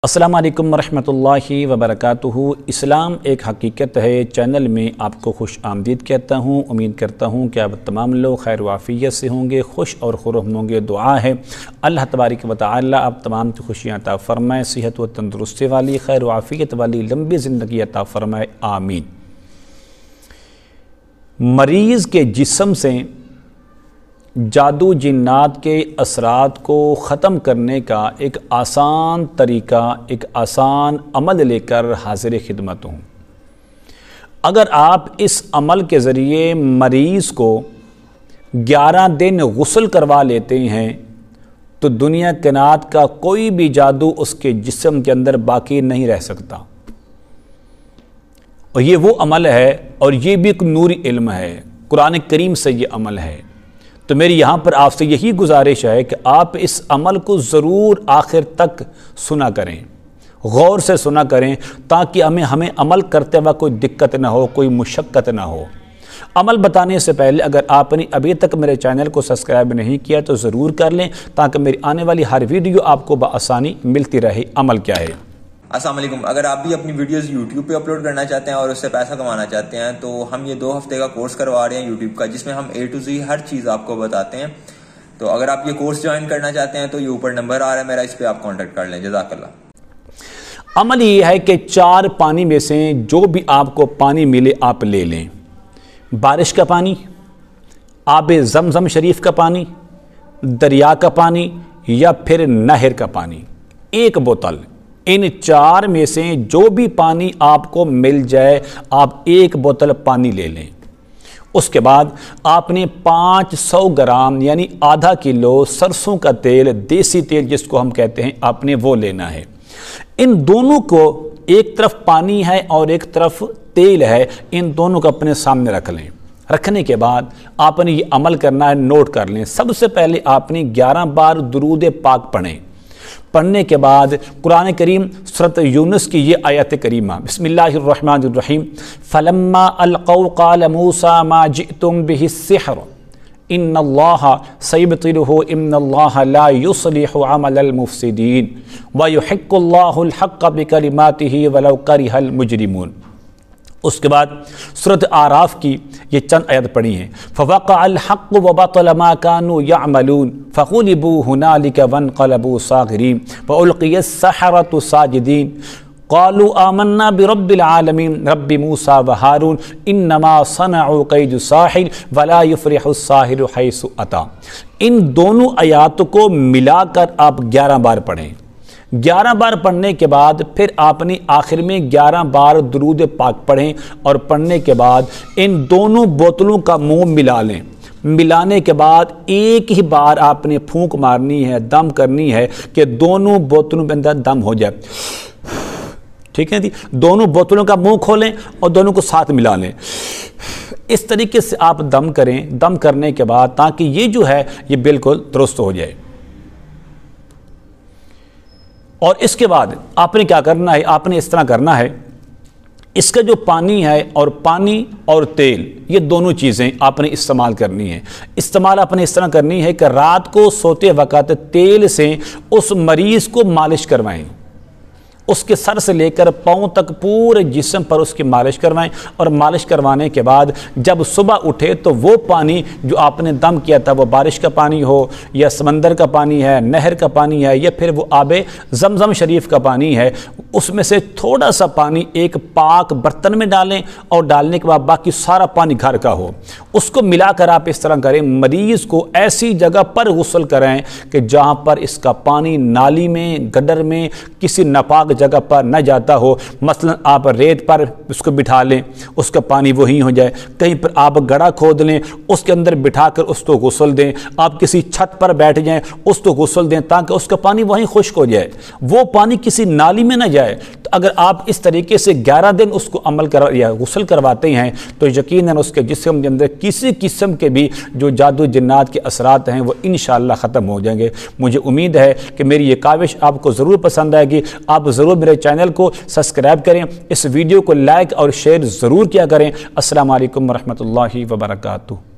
السلام علیکم ورحمۃ اللہ وبرکاتہ۔ اسلام ایک حقیقت ہے چینل میں آپ کو خوش آمدید کہتا ہوں۔ امید کرتا ہوں کہ آپ تمام لوگ خیر و عافیت سے ہوں گے، خوش اور خرم ہوں گے۔ دعا ہے اللہ تبارک و تعالی آپ تمام کی خوشیاں عطا فرمائے، صحت و تندرستی والی، خیر و عافیت والی لمبی زندگی عطا فرمائے، آمین۔ مریض کے جسم سے جادو جنات کے اثرات کو ختم کرنے کا ایک آسان طریقہ، ایک آسان عمل لے کر حاضر خدمت ہوں۔ اگر آپ اس عمل کے ذریعے مریض کو 11 دن غسل کروا لیتے ہیں تو دنیا کائنات کا کوئی بھی جادو اس کے جسم کے اندر باقی نہیں رہ سکتا۔ اور یہ وہ عمل ہے اور یہ بھی ایک نوری علم ہے، قرآن کریم سے یہ عمل ہے۔ تو میری یہاں پر آپ سے یہی گزارش ہے کہ آپ اس عمل کو ضرور آخر تک سنا کریں، غور سے سنا کریں، تاکہ ہمیں عمل کرتے وقت کوئی دقت نہ ہو، کوئی مشقت نہ ہو۔ عمل بتانے سے پہلے اگر آپ نے ابھی تک میرے چینل کو سبسکرائب نہیں کیا تو ضرور کر لیں، تاکہ میری آنے والی ہر ویڈیو آپ کو بآسانی ملتی رہے۔ عمل کیا ہے؟ السلام علیکم۔ اگر آپ بھی اپنی ویڈیوز یوٹیوب پہ اپلوڈ کرنا چاہتے ہیں اور اس سے پیسہ کمانا چاہتے ہیں تو ہم یہ 2 ہفتے کا کورس کروا رہے ہیں یوٹیوب کا، جس میں ہم A to Z ہر چیز آپ کو بتاتے ہیں۔ تو اگر آپ یہ کورس جوائن کرنا چاہتے ہیں تو یہ اوپر نمبر آ رہا ہے میرا، اس پہ آپ کانٹیکٹ کر لیں۔ جزاک اللہ۔ عمل یہ ہے کہ 4 پانی میں سے جو بھی آپ کو پانی ملے آپ لے لیں۔ بارش کا پانی، آب زمزم شریف کا پانی، دریا کا پانی یا پھر نہر کا پانی، 1 بوتل۔ ان 4 میں سے جو بھی پانی آپ کو مل جائے آپ 1 بوتل پانی لے لیں۔ اس کے بعد آپ نے 500 گرام یعنی آدھا کلو سرسوں کا تیل، دیسی تیل جس کو ہم کہتے ہیں، آپ نے وہ لینا ہے۔ ان دونوں کو، ایک طرف پانی ہے اور ایک طرف تیل ہے، ان دونوں کو اپنے سامنے رکھ لیں۔ رکھنے کے بعد آپ نے یہ عمل کرنا ہے، نوٹ کر لیں۔ سب سے پہلے آپ نے 11 بار درود پاک پڑھیں۔ پڑھنے کے بعد قرآن کریم سورۃ یونس کی یہ آیت کریمہ، بسم اللہ الرحمن الرحیم، فلما القوا قال موسیٰ ما جئتم به السحر ان اللہ سیبطلہ ان اللہ لا یصلح عمل المفسدین ویحق اللہ الحق بکلماتہ ولو کرہ المجرمون۔ اس کے بعد سورۃ اعراف کی یہ چند آیت پڑھی ہیں، فوقع الحق وبطل ما كانوا يعملون فغلبوا هنالك وانقلبوا صاغرين والقي السحرة ساجدين قالوا آمنا برب العالمین رب موسیٰ وہارون انما صنعوا قید ساحر ولا يفلح الساحر حیث اتی۔ ان دونوں آیات کو ملا کر آپ 11 بار پڑھیں۔ 11 بار پڑھنے کے بعد پھر آپ نے آخر میں 11 بار درود پاک پڑھیں، اور پڑھنے کے بعد ان دونوں بوتلوں کا منہ ملا لیں۔ ملانے کے بعد ایک ہی بار آپ نے پھونک مارنی ہے، دم کرنی ہے کہ دونوں بوتلوں کے اندر دم ہو جائے۔ ٹھیک ہے جی، دونوں بوتلوں کا منہ کھولیں اور دونوں کو ساتھ ملا لیں۔ اس طریقے سے آپ دم کریں۔ دم کرنے کے بعد تاکہ یہ جو ہے یہ بالکل درست ہو جائے۔ اور اس کے بعد آپ نے کیا کرنا ہے، آپ نے اس طرح کرنا ہے، اس کا جو پانی ہے اور پانی اور تیل، یہ دونوں چیزیں آپ نے استعمال کرنی ہے۔ استعمال آپ نے اس طرح کرنی ہے کہ رات کو سوتے وقت تیل سے اس مریض کو مالش کروائیں، اس کے سر سے لے کر پاؤں تک پورے جسم پر اس کی مالش کروائیں، اور مالش کروانے کے بعد جب صبح اٹھے تو وہ پانی جو آپ نے دم کیا تھا، وہ بارش کا پانی ہو یا سمندر کا پانی ہے، نہر کا پانی ہے، یا پھر وہ آب زمزم شریف کا پانی ہے، اس میں سے تھوڑا سا پانی ایک پاک برتن میں ڈالیں، اور ڈالنے کے بعد باقی سارا پانی گھر کا ہو، اس کو ملا کر آپ اس طرح کریں۔ مریض کو ایسی جگہ پر غسل کریں کہ جہاں پر اس کا پانی نالی میں، گڈر میں، کسی ناپاک جگہ پر نہ جاتا ہو۔ مثلا آپ ریت پر اس کو بٹھا لیں، اس کا پانی وہی ہو جائے۔ کہیں پر آپ گڑھا کھود لیں، اس کے اندر بٹھا کر اس کو غسل دیں۔ آپ کسی چھت پر بیٹھ جائیں، اس کو غسل دیں، تاکہ اس کا پانی وہیں خشک ہو جائے، وہ پانی کسی نالی میں نہ جائے۔ تو اگر آپ اس طریقے سے 11 دن اس کو یا غسل کرواتے ہیں تو یقیناً اس کے جسم کے اندر کسی قسم کے بھی جو جادو جنات کے اثرات ہیں وہ انشاءاللہ ختم ہو جائیں گے۔ مجھے امید ہے کہ میری یہ کاوش آپ کو ضرور پسند آئے گی۔ آپ ضرور میرے چینل کو سبسکرائب کریں، اس ویڈیو کو لائک اور شیئر ضرور کیا کریں۔ السلام علیکم ورحمۃ اللہ وبرکاتہ۔